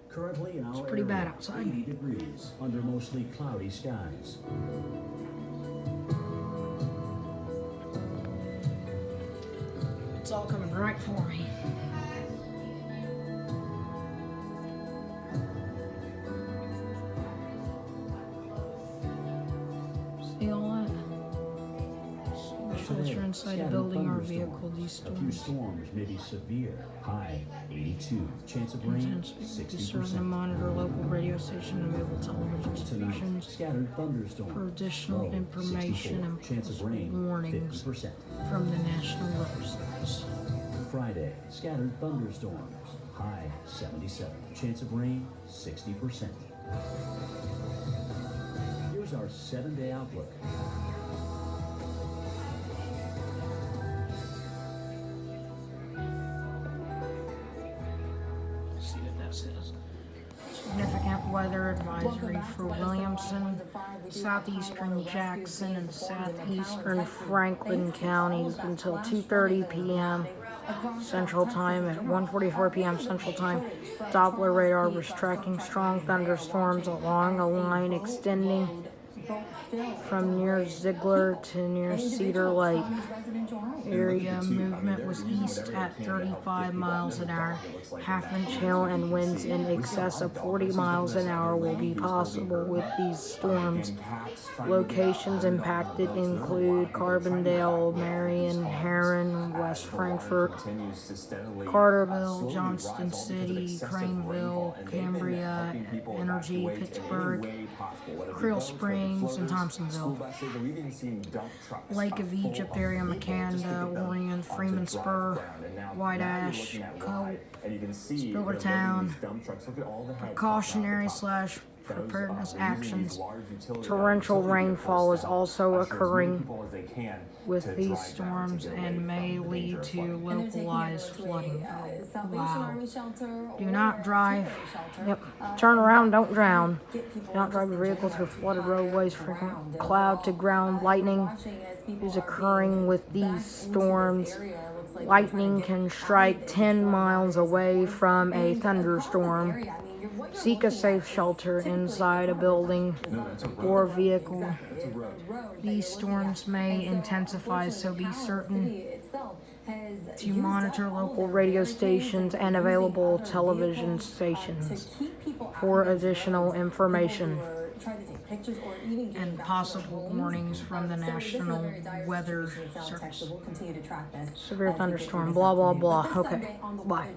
Currently in our pretty bad area, outside. 80 degrees under mostly cloudy skies. It's all coming right for me. See all that? Shelter inside a building or vehicle. These A few storms storms may be severe. High 82. Chance of rain intense. Be certain to 60%. monitor local radio station and local television Tonight, stations scattered thunderstorms. for additional Low information 64. and Chance of rain warnings 50%. from the National Weather Service. Friday, scattered thunderstorms. High 77. Chance of rain 60%. Here's our 7-day outlook. See what that says. Significant weather advisory for Williamson, southeastern Jackson, and southeastern Franklin counties until 2:30 p.m. Central Time. At 1:44 p.m. Central Time, Doppler radar was tracking strong thunderstorms along a line extending from near Ziegler to near Cedar Lake. Area movement was east at 35 miles an hour. Half-inch hail and winds in excess of 40 miles an hour will be possible with these storms. Locations impacted include Carbondale, Marion, Heron, West Frankfort, Carterville, Johnston City, Craneville, Cambria, Energy, Pittsburgh, Creel Springs, and Thompsonville. Lake of Egypt area, McCanda, Orion, Freeman Spur, White Ash, Cope, Spillertown. Precautionary/preparedness actions. Torrential rainfall is also occurring with these storms and may lead to localized flooding. Wow. Do not drive. Turn around, don't drown. Do not drive your vehicle through flooded roadways. Frequent cloud to ground lightning is occurring with these storms. Lightning can strike 10 miles away from a thunderstorm. Seek a safe shelter inside a building or vehicle. These storms may intensify, so be certain to monitor local radio stations and available television stations for additional information and possible warnings from the National Weather Service. Severe thunderstorm, blah, blah, blah. Okay, bye.